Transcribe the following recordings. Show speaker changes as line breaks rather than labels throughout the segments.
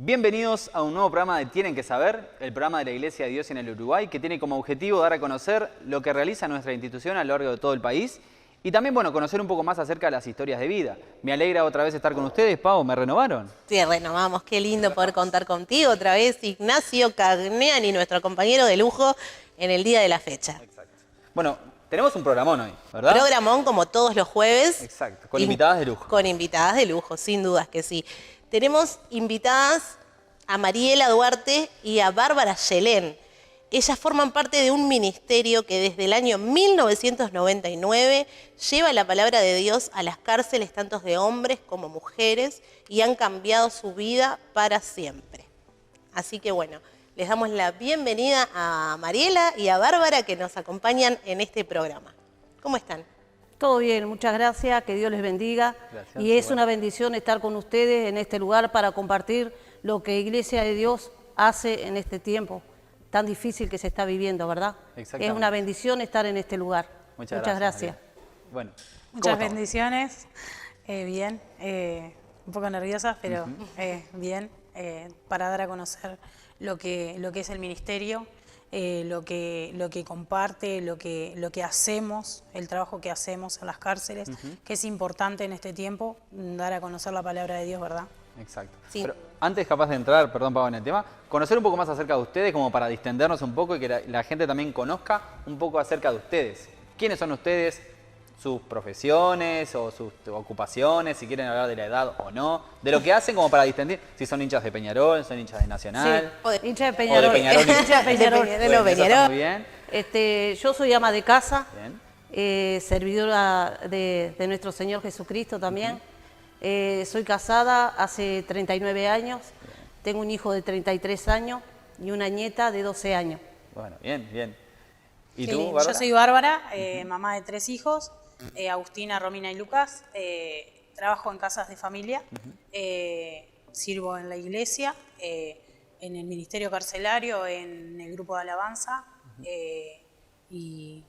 Bienvenidos a un nuevo programa de Tienen que Saber, el programa de la Iglesia de Dios en el Uruguay, que tiene como objetivo dar a conocer lo que realiza nuestra institución a lo largo de todo el país y también, conocer un poco más acerca de las historias de vida. Me alegra otra vez estar con ustedes, Pau, ¿me renovaron?
Sí, renovamos, qué lindo poder contar contigo otra vez, Ignacio Cagneani, nuestro compañero de lujo en el día de la fecha.
Exacto. Bueno, tenemos un programón hoy, ¿verdad?
Programón como todos los jueves.
Exacto, con invitadas de lujo.
Con invitadas de lujo, sin dudas que sí. Tenemos invitadas a Mariela Duarte y a Bárbara Yelén. Ellas forman parte de un ministerio que desde el año 1999 lleva la palabra de Dios a las cárceles, tanto de hombres como mujeres, y han cambiado su vida para siempre. Así que bueno, les damos la bienvenida a Mariela y a Bárbara que nos acompañan en este programa. ¿Cómo están?
Todo bien, muchas gracias, que Dios les bendiga.
Gracias,
y es una bendición estar con ustedes en este lugar para compartir lo que Iglesia de Dios hace en este tiempo tan difícil que se está viviendo, ¿verdad?
Exactamente.
Es una bendición estar en este lugar. Muchas gracias.
Bueno,
muchas bendiciones. Bien, un poco nerviosas, pero bien, para dar a conocer lo que es el ministerio, lo que comparte, lo que hacemos, el trabajo que hacemos en las cárceles, que es importante en este tiempo, dar a conocer la palabra de Dios, ¿verdad?
Exacto.
Sí.
Pero antes capaz de entrar, perdón Pau, en el tema, conocer un poco más acerca de ustedes, como para distendernos un poco y que la gente también conozca un poco acerca de ustedes. ¿Quiénes son ustedes? Sus profesiones o sus ocupaciones, si quieren hablar de la edad o no, de lo que hacen como para distendir, si son hinchas de Peñarol, son hinchas de Nacional.
Sí, hincha de Peñarol.
O de Peñarol.
Hincha de Peñarol.
De
Bueno, eso está
Peñarol.
muy bien.
Yo soy ama de casa,
Bien.
servidora de nuestro Señor Jesucristo también. Soy casada hace 39 años, tengo un hijo de 33 años y una nieta de 12 años.
Bueno, bien, bien. ¿Y
Qué
tú,
lindo.
Bárbara?
Yo soy Bárbara, mamá de 3 hijos, Agustina, Romina y Lucas. Trabajo en casas de familia, sirvo en la iglesia, en el ministerio carcelario, en el grupo de alabanza y...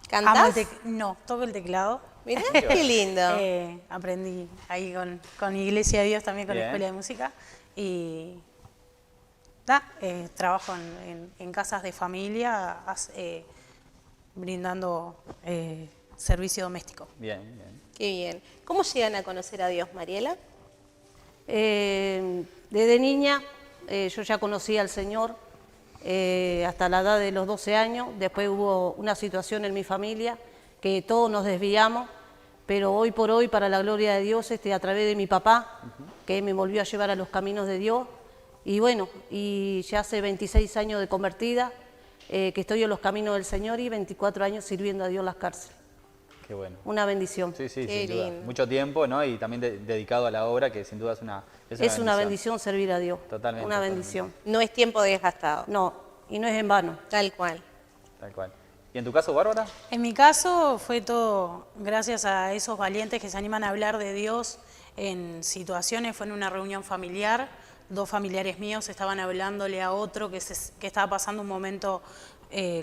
¿Cantás?
No, toco el teclado.
Mirá, qué lindo.
Aprendí ahí con Iglesia de Dios, también con
Bien.
la Escuela de Música. Y trabajo en casas de familia, brindando servicio doméstico.
Bien, bien.
Qué bien. ¿Cómo llegan a conocer a Dios, Mariela?
Desde niña yo ya conocía al Señor hasta la edad de los 12 años. Después hubo una situación en mi familia que todos nos desviamos, pero hoy por hoy, para la gloria de Dios, a través de mi papá, que me volvió a llevar a los caminos de Dios. Y bueno, y ya hace 26 años de convertida, que estoy en los caminos del Señor y 24 años sirviendo a Dios en las cárceles.
Qué bueno.
Una bendición.
Sí, sí,
Qué
sin duda.
lindo.
Mucho tiempo, ¿no? Y también dedicado a la obra, que sin duda es
una bendición servir a Dios.
Totalmente,
Una
totalmente.
bendición.
No es tiempo desgastado.
No, y no es en vano.
Tal cual.
Tal cual. ¿Y en tu caso, Bárbara?
En mi caso fue todo gracias a esos valientes que se animan a hablar de Dios en situaciones. Fue en una reunión familiar, 2 familiares míos estaban hablándole a otro que estaba pasando un momento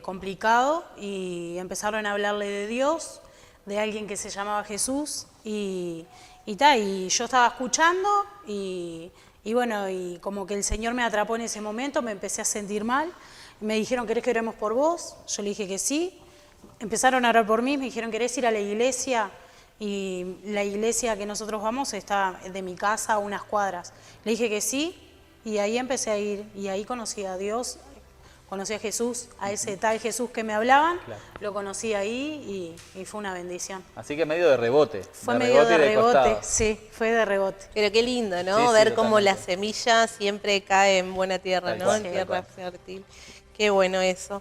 complicado y empezaron a hablarle de Dios, de alguien que se llamaba Jesús y yo estaba escuchando y bueno, y como que el Señor me atrapó en ese momento, me empecé a sentir mal. Me dijeron, ¿querés que oremos por vos? Yo le dije que sí. Empezaron a orar por mí, me dijeron, ¿querés ir a la iglesia? Y la iglesia que nosotros vamos está de mi casa a unas cuadras. Le dije que sí, y ahí empecé a ir, y ahí conocí a Dios, conocí a Jesús, a ese tal Jesús que me hablaban,
Claro.
lo conocí ahí y fue una bendición.
Así que medio de rebote.
Fue medio de
y
rebote,
costado.
sí, fue de rebote.
Pero qué lindo, ¿no?
Sí, sí,
Ver cómo la
totalmente.
semilla siempre cae en buena tierra,
Tal
¿no?
cual,
En
tal
tierra
cual.
fértil. Qué bueno eso.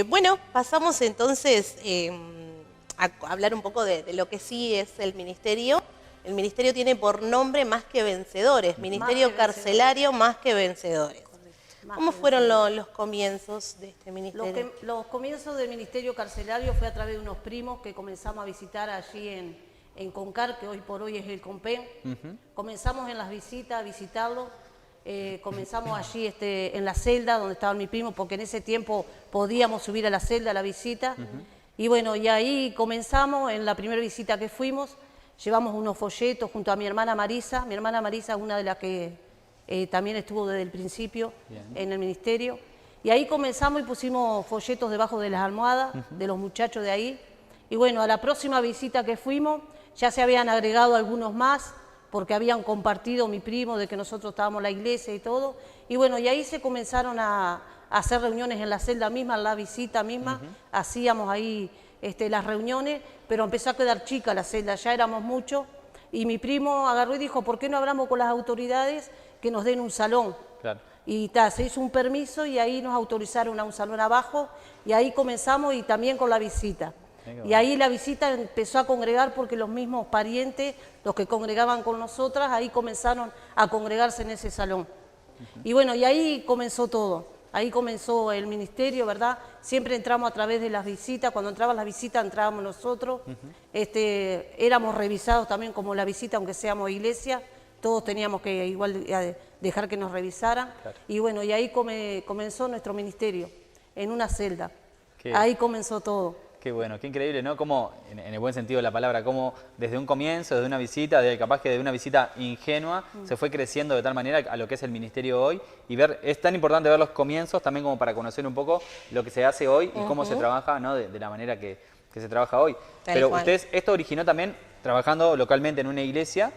Bueno, pasamos entonces a hablar un poco de lo que sí es el ministerio. El ministerio tiene por nombre Más que Vencedores, Ministerio
que
Carcelario Más que Vencedores.
Más
¿Cómo
que
fueron los comienzos de este ministerio?
Los comienzos del ministerio carcelario fue a través de unos primos que comenzamos a visitar allí en Concar, que hoy por hoy es el Compen. Comenzamos en las visitas a visitarlo. Comenzamos allí en la celda donde estaba mi primo, porque en ese tiempo podíamos subir a la celda a la visita. Y bueno, y ahí comenzamos, en la primera visita que fuimos, llevamos unos folletos junto a mi hermana Marisa. Mi hermana Marisa es una de las que también estuvo desde el principio
Bien.
en el ministerio. Y ahí comenzamos y pusimos folletos debajo de las almohadas de los muchachos de ahí. Y bueno, a la próxima visita que fuimos ya se habían agregado algunos más, porque habían compartido mi primo de que nosotros estábamos en la iglesia y todo. Y bueno, y ahí se comenzaron a hacer reuniones en la celda misma, en la visita misma. Hacíamos ahí las reuniones, pero empezó a quedar chica la celda, ya éramos muchos. Y mi primo agarró y dijo, ¿por qué no hablamos con las autoridades que nos den un salón?
Claro.
Y se hizo un permiso y ahí nos autorizaron a un salón abajo y ahí comenzamos y también con la visita. Y ahí la visita empezó a congregar porque los mismos parientes, los que congregaban con nosotras, ahí comenzaron a congregarse en ese salón. Y bueno, y ahí comenzó todo, ahí comenzó el ministerio, ¿verdad? Siempre entramos a través de las visitas, cuando entraban las visitas entrábamos nosotros, éramos revisados también como la visita, aunque seamos iglesia, todos teníamos que igual dejar que nos revisaran.
Claro.
Y bueno, y ahí comenzó nuestro ministerio, en una celda.
Qué-
Ahí comenzó todo.
Qué bueno, qué increíble, ¿no? Como, en el buen sentido de la palabra, como desde un comienzo, desde una visita, capaz que de una visita ingenua, se fue creciendo de tal manera a lo que es el ministerio hoy. Y es tan importante ver los comienzos también como para conocer un poco lo que se hace hoy y cómo se trabaja, ¿no? De la manera que se trabaja hoy.
Tal
Pero
cual.
ustedes, esto originó también trabajando localmente en una iglesia.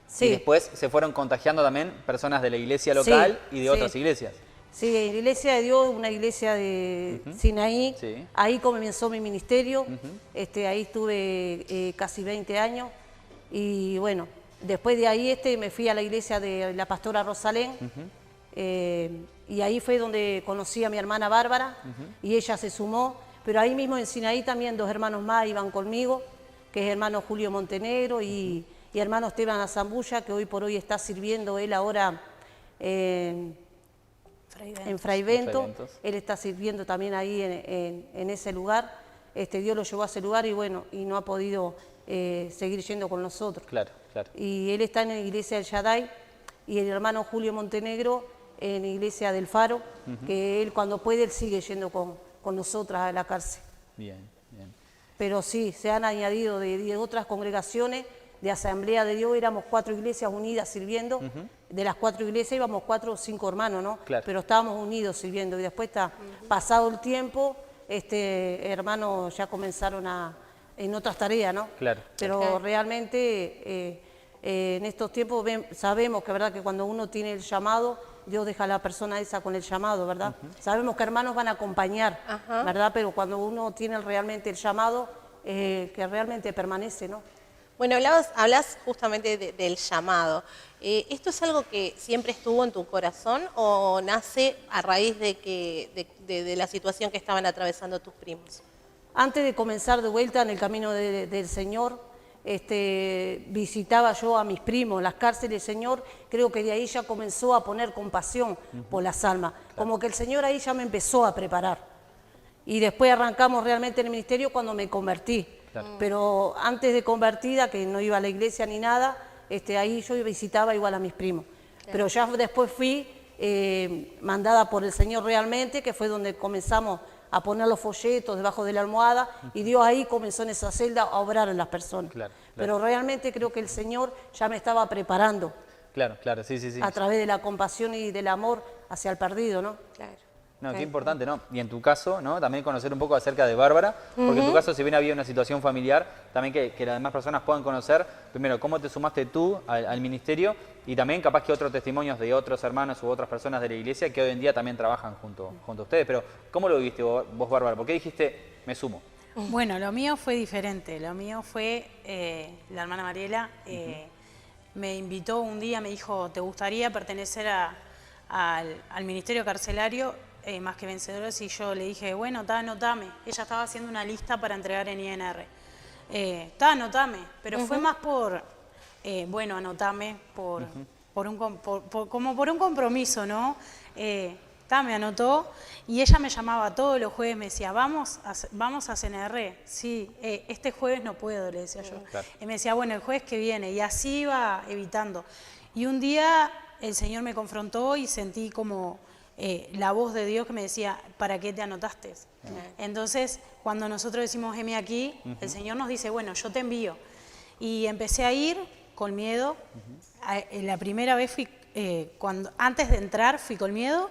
Sí.
Y después se fueron contagiando también personas de la iglesia local y de
sí.
otras iglesias.
Sí, en la iglesia de Dios, una iglesia de Sinaí,
Sí.
ahí comenzó mi ministerio, ahí estuve casi 20 años y bueno, después de ahí me fui a la iglesia de la pastora Rosalén y ahí fue donde conocí a mi hermana Bárbara y ella se sumó, pero ahí mismo en Sinaí también 2 hermanos más iban conmigo, que es hermano Julio Montenegro y hermano Esteban Azambulla, que hoy por hoy está sirviendo él ahora en Fray Bento.
Ventos.
Él está sirviendo también ahí en ese lugar. Dios lo llevó a ese lugar y bueno, y no ha podido seguir yendo con nosotros.
Claro, claro.
Y él está en la iglesia del Shaddai y el hermano Julio Montenegro en la iglesia del Faro, que él cuando puede él sigue yendo con nosotras a la cárcel.
Bien, bien.
Pero sí, se han añadido de otras congregaciones, de Asamblea de Dios, éramos 4 iglesias unidas sirviendo, de las 4 iglesias íbamos 4 o 5 hermanos, ¿no?
Claro.
Pero estábamos unidos sirviendo y después pasado el tiempo, hermanos ya comenzaron en otras tareas, ¿no?
Claro.
Pero
Claro.
realmente en estos tiempos sabemos que, ¿verdad?, que cuando uno tiene el llamado, Dios deja a la persona esa con el llamado, ¿verdad? Sabemos que hermanos van a acompañar,
Ajá.
¿verdad? Pero cuando uno tiene realmente el llamado, que realmente permanece, ¿no?
Bueno, hablas justamente del llamado. ¿Esto es algo que siempre estuvo en tu corazón o nace a raíz de la situación que estaban atravesando tus primos?
Antes de comenzar de vuelta en el camino del Señor, visitaba yo a mis primos, las cárceles del Señor, creo que de ahí ya comenzó a poner compasión por las almas, como que el Señor ahí ya me empezó a preparar. Y después arrancamos realmente en el ministerio cuando me convertí.
Claro.
Pero antes de convertida, que no iba a la iglesia ni nada, ahí yo visitaba igual a mis primos.
Claro.
Pero ya después fui mandada por el Señor realmente, que fue donde comenzamos a poner los folletos debajo de la almohada, y Dios ahí comenzó en esa celda a obrar en las personas.
Claro, claro.
Pero realmente creo que el Señor ya me estaba preparando
Claro, claro, sí, sí, sí.
a través de la compasión y del amor hacia el perdido, ¿no?
Claro.
No, qué
Claro.
importante, ¿no? Y en tu caso, ¿no? También conocer un poco acerca de Bárbara, porque en tu caso, si bien había una situación familiar, también que las demás personas puedan conocer, primero, cómo te sumaste tú al ministerio y también capaz que otros testimonios de otros hermanos u otras personas de la iglesia que hoy en día también trabajan junto a ustedes. Pero, ¿cómo lo viviste vos, Bárbara? ¿Por qué dijiste, me sumo?
Bueno, lo mío fue diferente. Lo mío fue, la hermana Mariela me invitó un día, me dijo, ¿te gustaría pertenecer al ministerio carcelario Más que Vencedores? Y yo le dije, bueno, anotame. Ella estaba haciendo una lista para entregar en INR. Anotame. Pero fue más por, bueno, anotame, como por un compromiso, ¿no? Me anotó y ella me llamaba todos los jueves, me decía, vamos a CNR. Sí, este jueves no puedo, le decía yo.
Claro.
Y me decía, bueno, el jueves que viene. Y así iba evitando. Y un día el Señor me confrontó y sentí como la voz de Dios que me decía, ¿para qué te anotaste? Entonces, cuando nosotros decimos, heme aquí, el Señor nos dice, bueno, yo te envío. Y empecé a ir con miedo. La primera vez fui antes de entrar fui con miedo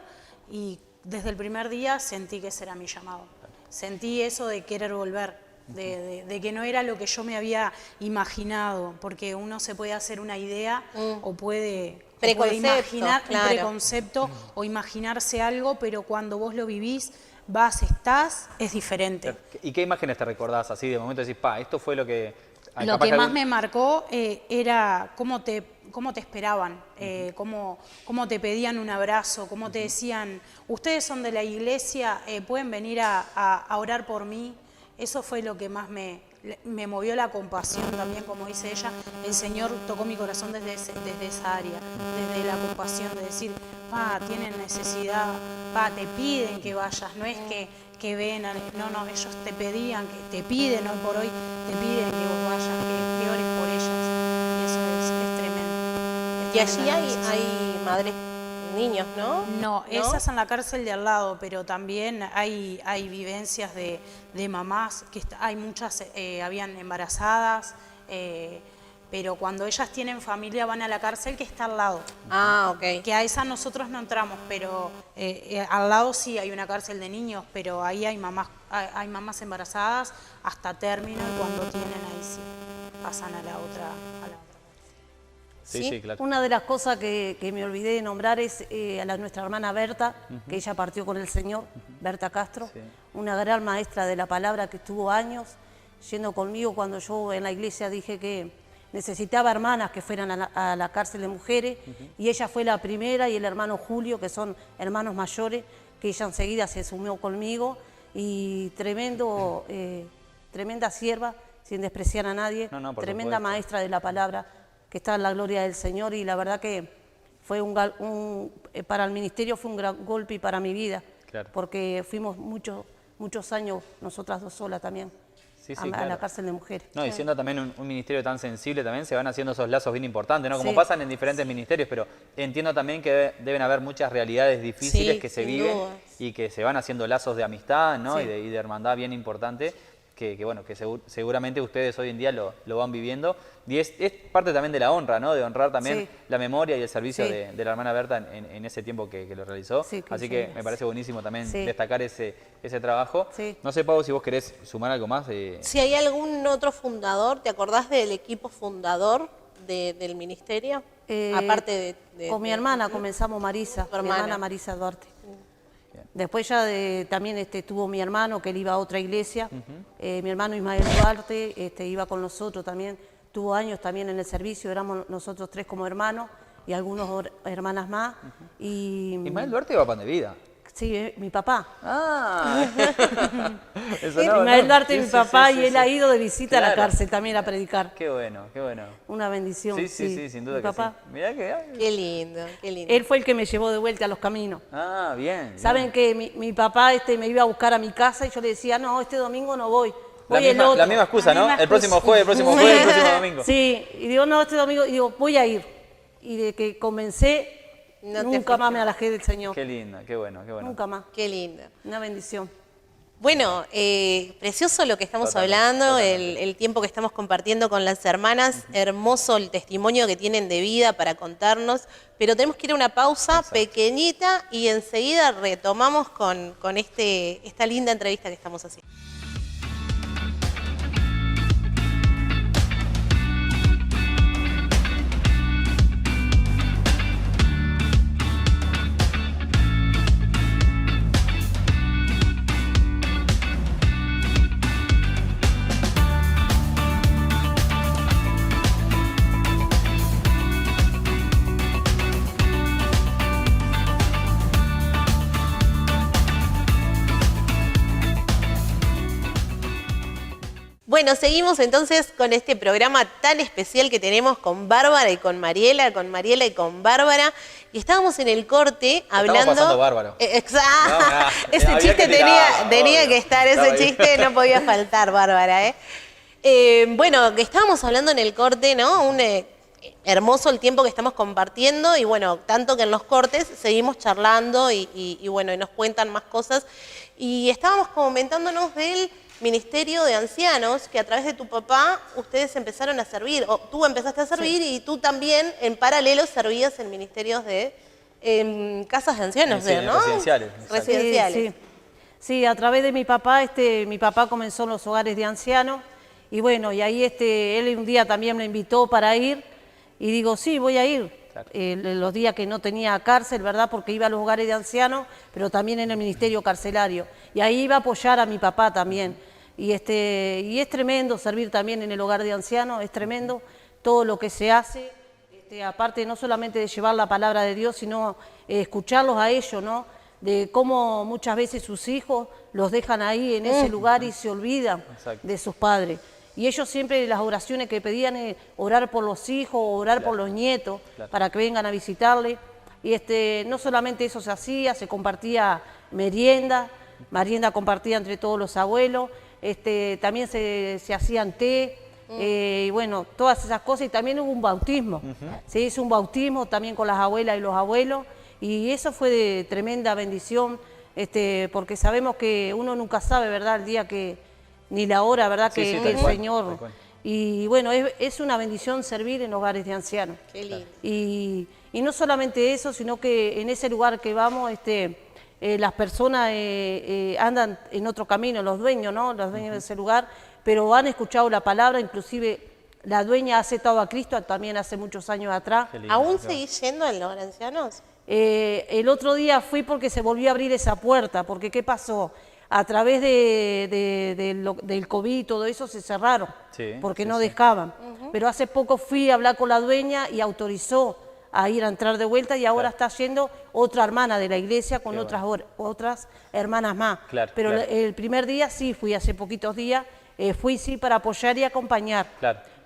y desde el primer día sentí que ese era mi llamado. Sentí eso de querer volver, de que no era lo que yo me había imaginado, porque uno se puede hacer una idea o puede imaginar un preconcepto o imaginarse algo, pero cuando vos lo vivís, vas, estás, es diferente.
¿Y qué imágenes te recordás así de momento? Decís, esto fue lo que...
Lo que más me marcó era cómo te esperaban, cómo te pedían un abrazo, cómo te decían, ustedes son de la iglesia, pueden venir a orar por mí. Eso fue lo que más me movió, la compasión también, como dice ella. El Señor tocó mi corazón desde esa área, desde la compasión, de decir, tienen necesidad, te piden que vayas, no es que ven, no, ellos te pedían, que te piden hoy por hoy, te piden que vos vayas, que ores por ellas. Y eso es tremendo.
Y allí hay madres, niños, ¿no?
No, esas en la cárcel de al lado, pero también hay vivencias de mamás, que hay muchas, habían embarazadas, pero cuando ellas tienen familia van a la cárcel que está al lado.
Ok.
Que a esa nosotros no entramos, pero al lado sí hay una cárcel de niños, pero ahí hay mamás embarazadas hasta término y cuando tienen ahí sí pasan a la otra.
Sí, claro.
Una de las cosas que me olvidé de nombrar es a nuestra hermana Berta, que ella partió con el Señor, Berta Castro, una gran maestra de la palabra que estuvo años yendo conmigo cuando yo en la iglesia dije que necesitaba hermanas que fueran a la cárcel de mujeres, y ella fue la primera, y el hermano Julio, que son hermanos mayores, que ella enseguida se sumió conmigo, y tremenda sierva, sin despreciar a nadie, tremenda maestra de la palabra, que está en la gloria del Señor, y la verdad que fue para el ministerio fue un gran golpe y para mi vida, porque fuimos muchos años nosotras dos solas también. A la cárcel de mujeres.
No, y siendo también un ministerio tan sensible, también se van haciendo esos lazos bien importantes, ¿no? Como pasan en diferentes ministerios, pero entiendo también que deben haber muchas realidades difíciles que se viven y que se van haciendo lazos de amistad, ¿no? Y de hermandad bien importante, que seguramente ustedes hoy en día lo van viviendo. Y es parte también de la honra, ¿no? De honrar también la memoria y el servicio de la hermana Berta en ese tiempo que lo realizó. Así que me parece buenísimo también destacar ese trabajo. No sé, Pau, si vos querés sumar algo más.
Si hay algún otro fundador, ¿te acordás del equipo fundador del ministerio? Aparte
con mi hermana comenzamos Marisa, mi hermana Marisa Duarte. Después ya también estuvo mi hermano, que él iba a otra iglesia, mi hermano Ismael Duarte iba con nosotros también, tuvo años también en el servicio, éramos nosotros tres como hermanos y algunas hermanas más.
Ismael Duarte va Pan de Vida.
Sí, mi papá.
Ismael
Duarte es mi papá y él ha ido de visita a la cárcel también a predicar.
Qué bueno, qué bueno.
Una bendición.
Sí, sin duda que sí. Mirá
Qué lindo, qué lindo.
Él fue el que me llevó de vuelta a los caminos.
Bien.
Saben que mi papá me iba a buscar a mi casa y yo le decía, no, este domingo no voy.
La misma excusa, ¿no? El próximo jueves, el próximo domingo.
Sí, y digo, no, este domingo, y digo, voy a ir. Y de que comencé, nunca más me alejé del Señor.
Qué lindo, qué bueno, qué bueno.
Nunca más.
Qué lindo.
Una bendición.
Bueno, precioso lo que estamos hablando, el tiempo que estamos compartiendo con las hermanas, hermoso el testimonio que tienen de vida para contarnos, pero tenemos que ir a una pausa pequeñita y enseguida retomamos con esta linda entrevista que estamos haciendo. Bueno, seguimos entonces con este programa tan especial que tenemos con Bárbara y con Mariela y con Bárbara. Y estábamos en el corte hablando...
Estamos pasando bárbaro.
Exacto. Ese chiste tenía que estar, ese chiste no podía faltar, Bárbara. Bueno, que estábamos hablando en el corte, ¿no? Hermoso el tiempo que estamos compartiendo y bueno, tanto que en los cortes seguimos charlando y bueno, y nos cuentan más cosas. Y estábamos comentándonos del ministerio de ancianos que a través de tu papá ustedes empezaron a servir, o tú empezaste a servir y tú también en paralelo servías en ministerios de casas de ancianos,
Sí,
¿no?
residenciales, exacto.
Residenciales.
Sí, sí, a través de mi papá comenzó en los hogares de ancianos y bueno, y ahí él un día también me invitó para ir y digo, sí, voy a ir.
Claro.
Los días que no tenía cárcel, ¿verdad? Porque iba a los hogares de ancianos, pero también en el ministerio carcelario. Y ahí iba a apoyar a mi papá también. Y es tremendo servir también en el hogar de ancianos, es tremendo todo lo que se hace. Aparte no solamente de llevar la palabra de Dios, sino escucharlos a ellos, ¿no? De cómo muchas veces sus hijos los dejan ahí en ese lugar y se olvidan de sus padres. Y ellos siempre las oraciones que pedían es orar por los hijos, orar por los nietos, para que vengan a visitarle. Y no solamente eso se hacía, se compartía merienda compartida entre todos los abuelos, también se hacían té, y bueno, todas esas cosas, y también hubo un bautismo. Se hizo un bautismo también con las abuelas y los abuelos, y eso fue de tremenda bendición, porque sabemos que uno nunca sabe, ¿verdad?, el día que, ni la hora, ¿verdad?, que el Señor... Y bueno, es una bendición servir en hogares de ancianos.
Qué lindo.
Y no solamente eso, sino que en ese lugar que vamos, las personas andan en otro camino, los dueños, ¿no? Los dueños de ese lugar, pero han escuchado la palabra, inclusive la dueña ha aceptado a Cristo también hace muchos años atrás.
¿Aún seguís yendo en los hogares de ancianos?
El otro día fui porque se volvió a abrir esa puerta, porque ¿qué pasó? A través del COVID y todo eso se cerraron, porque no dejaban. Pero hace poco fui a hablar con la dueña y autorizó a ir a entrar de vuelta y ahora está yendo otra hermana de la iglesia con otras hermanas más. Pero el primer día sí fui, hace poquitos días, fui sí para apoyar y acompañar.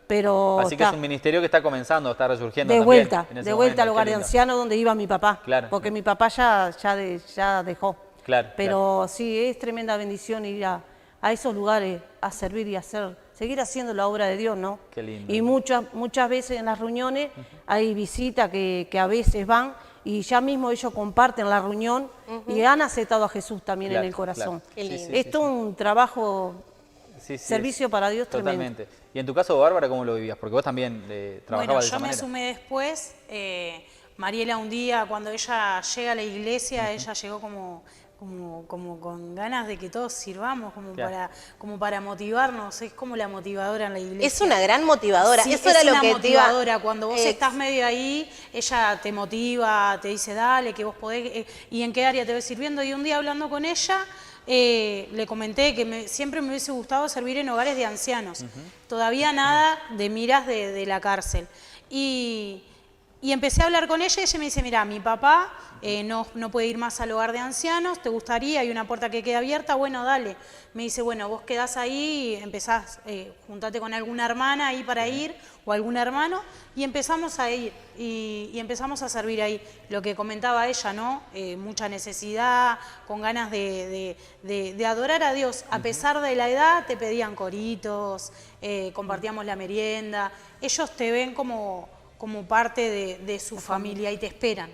Pero
así que es un ministerio que está comenzando, está resurgiendo
de
también.
vuelta al hogar de ancianos donde iba mi papá, porque mi papá ya dejó. Pero sí, es tremenda bendición ir a esos lugares a servir y seguir haciendo la obra de Dios, ¿no?
Qué lindo.
Y muchas veces en las reuniones hay visitas que a veces van y ya mismo ellos comparten la reunión y han aceptado a Jesús también en el corazón.
Qué lindo.
Esto es un trabajo, servicio para Dios tremendo.
Totalmente. Y en tu caso, Bárbara, ¿cómo lo vivías? Porque vos también trabajabas de esa manera.
Yo me sumé después. Mariela un día, cuando ella llega a la iglesia, ella llegó como con ganas de que todos sirvamos, como para motivarnos, es como la motivadora en la iglesia.
Es una gran motivadora,
Sí,
eso era lo que te iba...
motivadora, cuando vos estás medio ahí, ella te motiva, te dice dale, que vos podés, y en qué área te ves sirviendo, y un día hablando con ella, le comenté que siempre me hubiese gustado servir en hogares de ancianos, todavía nada de miras de la cárcel, y empecé a hablar con ella y ella me dice, mira, mi papá no puede ir más al hogar de ancianos, ¿te gustaría? Hay una puerta que queda abierta, bueno, dale. Me dice, bueno, vos quedás ahí, empezás, juntate con alguna hermana ahí para ir, o algún hermano, y empezamos a ir, y empezamos a servir ahí. Lo que comentaba ella, ¿no? Mucha necesidad, con ganas de adorar a Dios. A pesar de la edad, te pedían coritos, compartíamos la merienda. Ellos te ven como parte de su familia y te esperan.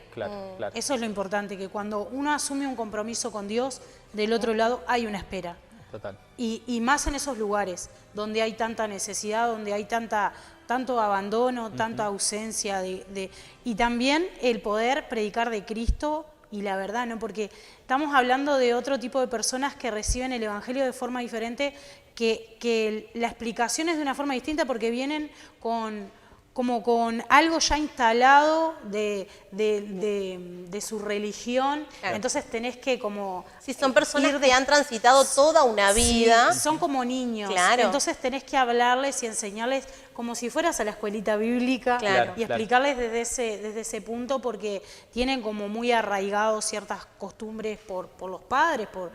Eso es lo importante, que cuando uno asume un compromiso con Dios, del otro lado hay una espera.
Total.
Y más en esos lugares donde hay tanta necesidad, donde hay tanto abandono, tanta ausencia y también el poder predicar de Cristo y la verdad, ¿no? Porque estamos hablando de otro tipo de personas que reciben el Evangelio de forma diferente, que la explicación es de una forma distinta porque vienen como con algo ya instalado de su religión, entonces tenés que como...
Si son personas que han transitado toda una vida.
Sí, son como niños, entonces tenés que hablarles y enseñarles como si fueras a la escuelita bíblica y explicarles desde ese punto porque tienen como muy arraigados ciertas costumbres por los padres, por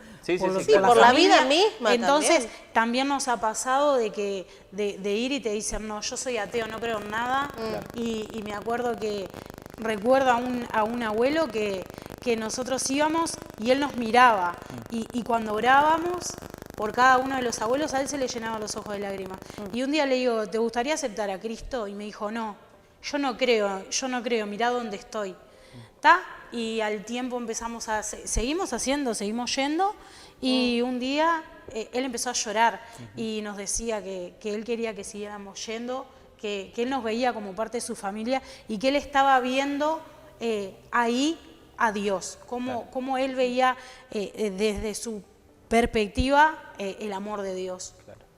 la vida misma.
Entonces también nos ha pasado de ir y te dicen, no, yo soy ateo, no creo en nada, y me acuerdo que recuerdo a un abuelo que nosotros íbamos y él nos miraba y cuando orábamos por cada uno de los abuelos, a él se le llenaban los ojos de lágrimas. Y un día le digo, ¿te gustaría aceptar a Cristo? Y me dijo, no, yo no creo, mirá dónde estoy. ¿Tá? Y al tiempo seguimos yendo, y un día él empezó a llorar y nos decía que él quería que siguiéramos yendo, que él nos veía como parte de su familia y que él estaba viendo ahí a Dios, cómo él veía desde su perspectiva el amor de Dios,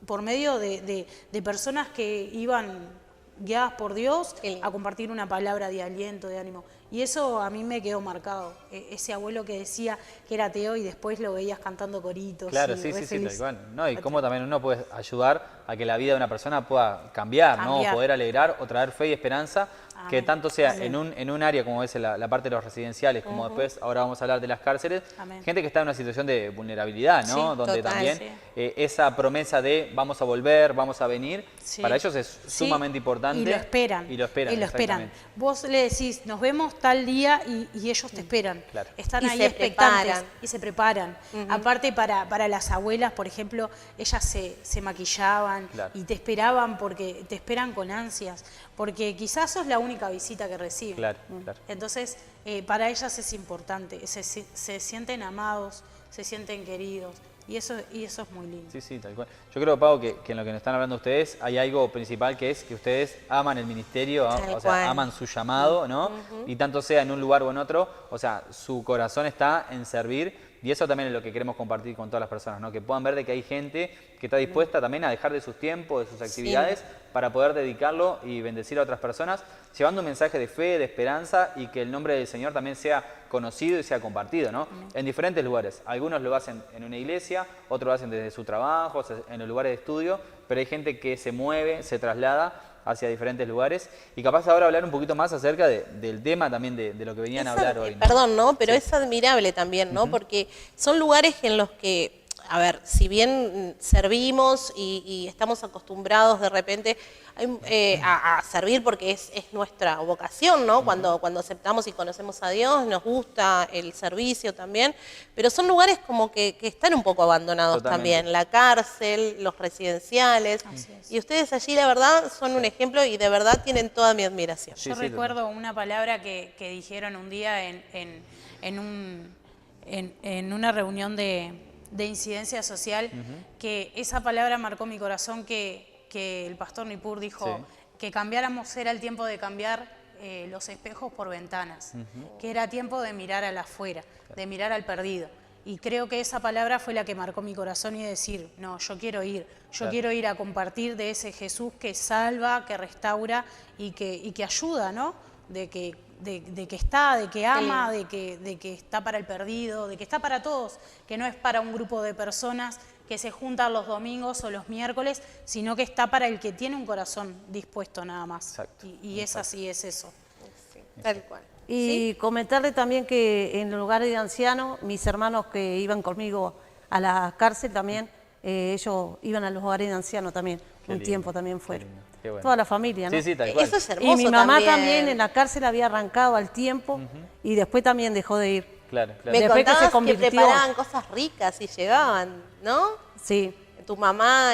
por medio de personas que iban guiadas por Dios a compartir una palabra de aliento, de ánimo. Y eso a mí me quedó marcado, ese abuelo que decía que era ateo y después lo veías cantando coritos.
Claro, sí, tal cual. No, y cómo también uno puede ayudar a que la vida de una persona pueda cambiar, ¿no? O poder alegrar o traer fe y esperanza, que tanto sea en un área como es la parte de los residenciales, como después ahora vamos a hablar de las cárceles, gente que está en una situación de vulnerabilidad, ¿no? Donde también esa promesa de vamos a volver, vamos a venir, para ellos es sumamente importante.
Y lo esperan.
Y lo esperan.
Vos le decís, nos vemos tal día y ellos te esperan.
Claro.
Están ahí expectantes y se preparan. Aparte para las abuelas, por ejemplo, ellas se maquillaban y te esperaban porque te esperan con ansias, porque quizás sos la única visita que reciben.
Claro.
Entonces, para ellas es importante, se sienten amados, se sienten queridos. Y eso es muy lindo.
Sí, tal cual. Yo creo, Pau, que en lo que nos están hablando ustedes hay algo principal que es que ustedes aman el ministerio, o sea, aman su llamado, ¿no? Y tanto sea en un lugar o en otro, o sea, su corazón está en servir. Y eso también es lo que queremos compartir con todas las personas, ¿no? Que puedan ver de que hay gente que está dispuesta también a dejar de sus tiempos, de sus actividades, para poder dedicarlo y bendecir a otras personas, llevando un mensaje de fe, de esperanza y que el nombre del Señor también sea conocido y sea compartido, ¿no? En diferentes lugares. Algunos lo hacen en una iglesia, otros lo hacen desde su trabajo, en los lugares de estudio, pero hay gente que se mueve, se traslada hacia diferentes lugares y capaz ahora hablar un poquito más acerca del tema también de lo que venían a hablar hoy, ¿no?
Perdón, ¿no? Pero es admirable también, ¿no? Porque son lugares en los que, a ver, si bien servimos y estamos acostumbrados de repente a servir porque es nuestra vocación, ¿no? Cuando aceptamos y conocemos a Dios, nos gusta el servicio también, pero son lugares como que están un poco abandonados también, la cárcel, los residenciales, y ustedes allí la verdad son un ejemplo y de verdad tienen toda mi admiración.
Yo recuerdo una palabra que dijeron un día en una reunión de incidencia social, que esa palabra marcó mi corazón, que el pastor Nippur dijo que cambiáramos era el tiempo de cambiar los espejos por ventanas, que era tiempo de mirar al afuera, de mirar al perdido. Y creo que esa palabra fue la que marcó mi corazón y decir, no, yo quiero ir a compartir de ese Jesús que salva, que restaura y que ayuda, ¿no? De que está, de que ama, de que está para el perdido, de que está para todos, que no es para un grupo de personas que se juntan los domingos o los miércoles, sino que está para el que tiene un corazón dispuesto nada más. Y es así, es eso.
Tal cual.
Y comentarle también que en el lugar de ancianos, mis hermanos que iban conmigo a la cárcel también, ellos iban a los hogares de ancianos también, tiempo también fueron.
Bueno.
Toda la familia, ¿no?
Sí, tal cual.
Eso es hermoso.
Y mi mamá también en la cárcel había arrancado al tiempo y después también dejó de ir.
Claro.
Me
Después
contabas que preparaban cosas ricas y llegaban, ¿no?
Sí.
Tu mamá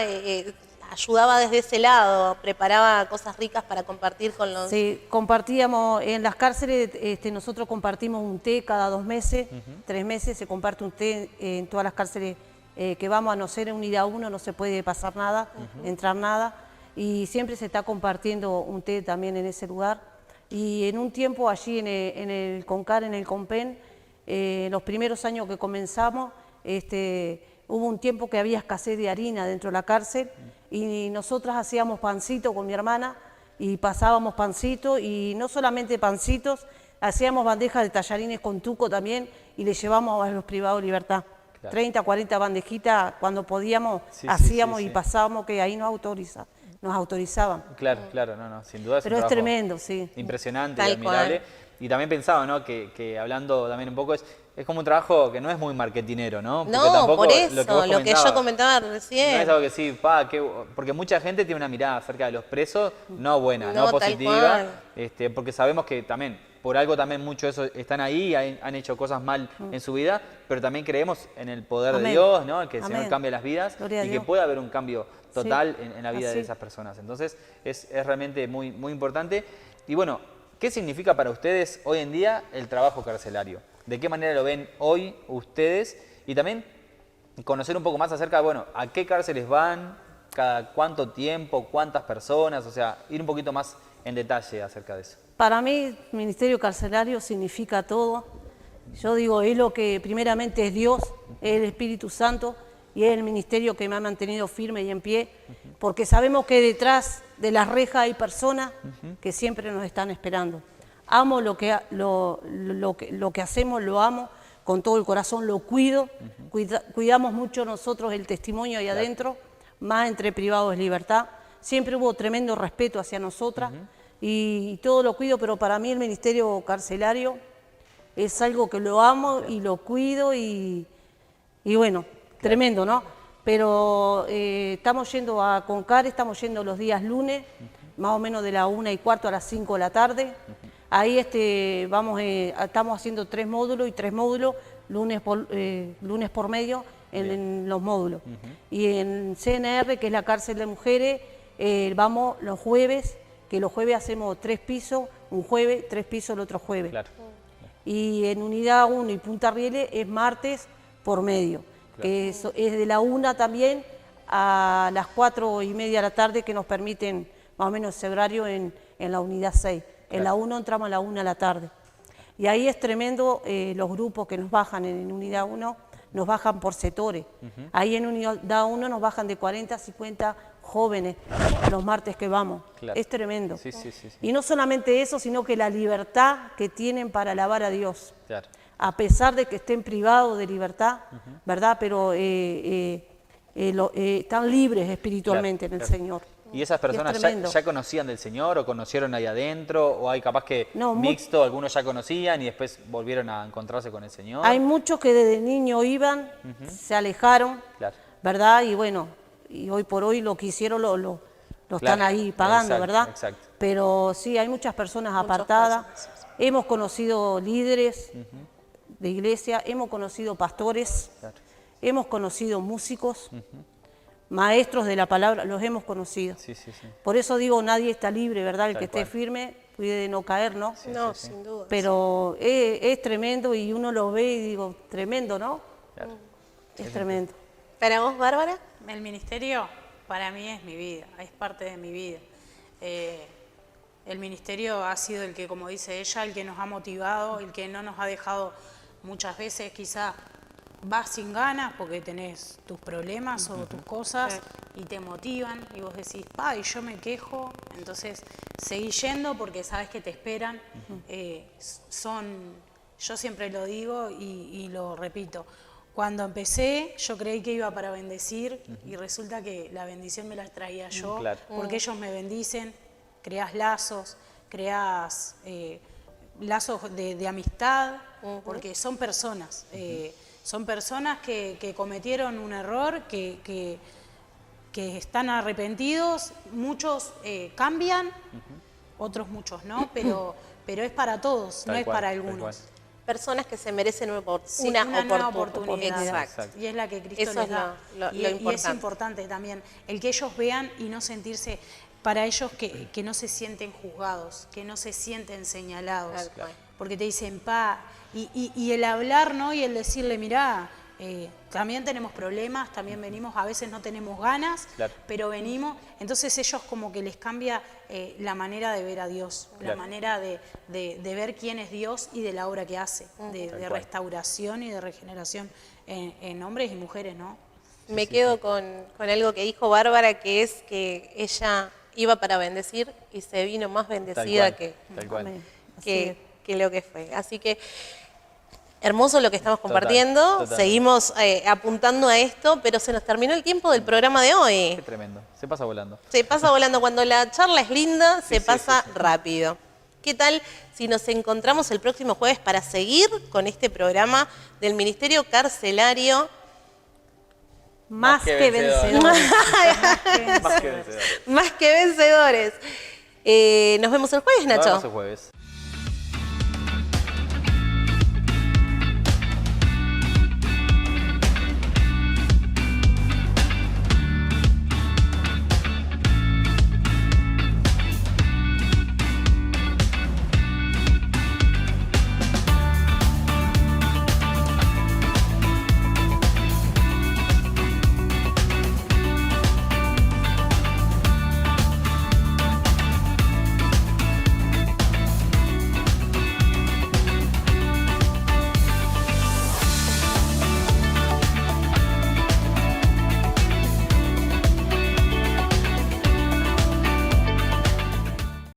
ayudaba desde ese lado, preparaba cosas ricas para compartir con los...
Sí, compartíamos en las cárceles, nosotros compartimos un té cada 2 meses, 3 meses se comparte un té en todas las cárceles que vamos, a no ser un ir a uno, no se puede pasar nada, entrar nada, y siempre se está compartiendo un té también en ese lugar. Y en un tiempo allí en el CONCAR, en el COMPEN, los primeros años que comenzamos, hubo un tiempo que había escasez de harina dentro de la cárcel y nosotras hacíamos pancito con mi hermana y pasábamos pancito y no solamente pancitos, hacíamos bandejas de tallarines con tuco también y le llevamos a los privados de libertad. 30, 40 bandejitas cuando podíamos hacíamos y pasábamos, que ahí nos autorizaban.
Claro, no, sin duda es
Pero
un
es
trabajo
tremendo, sí.
impresionante y admirable. Y también pensaba, ¿no? Que hablando también un poco es como un trabajo que no es muy marketinero, ¿no? Porque
No, por eso,
lo que
yo comentaba recién.
No es algo que sí, porque mucha gente tiene una mirada acerca de los presos no buena, no positiva, porque sabemos que también, por algo también muchos de esos están ahí, han hecho cosas mal en su vida, pero también creemos en el poder de Dios, ¿no? Que el Señor cambie las vidas y que pueda haber un cambio total en la vida de esas personas. Entonces es realmente muy, muy importante. Y bueno, ¿qué significa para ustedes hoy en día el trabajo carcelario? ¿De qué manera lo ven hoy ustedes? Y también, conocer un poco más acerca de, bueno, a qué cárceles van, cada cuánto tiempo, cuántas personas, o sea, ir un poquito más en detalle acerca de eso.
Para mí, ministerio carcelario significa todo. Yo digo, es lo que primeramente es Dios, es el Espíritu Santo y es el ministerio que me ha mantenido firme y en pie, porque sabemos que detrás de las rejas hay personas que siempre nos están esperando. Amo lo que hacemos, lo amo con todo el corazón, lo cuido, cuidamos mucho nosotros el testimonio ahí adentro, más entre privados es libertad. Siempre hubo tremendo respeto hacia nosotras y todo lo cuido, pero para mí el ministerio carcelario es algo que lo amo y lo cuido y bueno, tremendo, ¿no? Pero estamos yendo a Concar, estamos yendo los días lunes, más o menos de la 1:15 a las 5 de la tarde. Ahí estamos haciendo 3 módulos y 3 módulos, lunes por medio en los módulos. Y en CNR, que es la cárcel de mujeres, vamos los jueves, que los jueves hacemos 3 pisos, un jueves, 3 pisos el otro jueves.
Claro.
Y en Unidad 1 y Punta Rieles es martes por medio, que es de la 1 también a las 4:30 de la tarde, que nos permiten más o menos ese horario en la Unidad 6. En la 1 entramos a la 1 de la tarde. Y ahí es tremendo los grupos que nos bajan en Unidad 1, nos bajan por sectores. Ahí en Unidad 1 nos bajan de 40 a 50 jóvenes los martes que vamos.
Claro.
Es tremendo.
Sí.
Y no solamente eso, sino que la libertad que tienen para alabar a Dios.
Claro.
A pesar de que estén privados de libertad, ¿verdad? Pero están libres espiritualmente en el Señor.
¿Y esas personas ya conocían del Señor o conocieron ahí adentro? ¿O hay capaz que mixto, algunos ya conocían y después volvieron a encontrarse con el Señor?
Hay muchos que desde niño iban, se alejaron, ¿verdad? Y bueno, y hoy por hoy lo que hicieron lo están ahí pagando, ¿verdad?
Exacto.
Pero sí, hay muchas personas apartadas. Hemos conocido líderes de iglesia, hemos conocido pastores, hemos conocido músicos, maestros de la palabra, los hemos conocido.
Sí.
Por eso digo, nadie está libre, ¿verdad? El
Tal
que esté
cual.
firme, cuide de no caer, ¿no?
No, sin duda.
Pero es tremendo y uno lo ve y digo, tremendo, ¿no?
Claro.
Es tremendo.
¿Para vos, Bárbara?
El ministerio para mí es mi vida, es parte de mi vida. El ministerio ha sido el que, como dice ella, el que nos ha motivado, el que no nos ha dejado muchas veces quizá vas sin ganas porque tenés tus problemas o tus cosas y te motivan y vos decís, y yo me quejo, entonces seguí yendo porque sabes que te esperan. Yo siempre lo digo y lo repito, cuando empecé yo creí que iba para bendecir y resulta que la bendición me la traía yo, porque ellos me bendicen, creás lazos, creás lazos de amistad, porque son personas. Son personas que cometieron un error, que están arrepentidos, muchos cambian, otros muchos no, pero es para todos, no es para algunos.
Personas que se merecen una
nueva oportunidad.
Exacto.
Y es la que Cristo
Eso
les da.
lo
Y es importante también el que ellos vean y no sentirse, para ellos que no se sienten juzgados, que no se sienten señalados. Porque te dicen, y el hablar, ¿no? Y el decirle, mirá, también tenemos problemas, también venimos, a veces no tenemos ganas, pero venimos. Entonces ellos como que les cambia la manera de ver a Dios, la manera de ver quién es Dios y de la obra que hace, de restauración y de regeneración en hombres y mujeres, ¿no?
Me quedo con algo que dijo Bárbara, que es que ella iba para bendecir y se vino más bendecida que lo que fue. Así que hermoso lo que estamos compartiendo, seguimos apuntando a esto, pero se nos terminó el tiempo del programa de hoy.
Qué tremendo, se pasa volando.
Se pasa volando, cuando la charla es linda, se pasa rápido. ¿Qué tal si nos encontramos el próximo jueves para seguir con este programa del Ministerio Carcelario?
Más que vencedores.
Más que vencedores. Nos vemos el jueves, Nacho.
Nos vemos el jueves.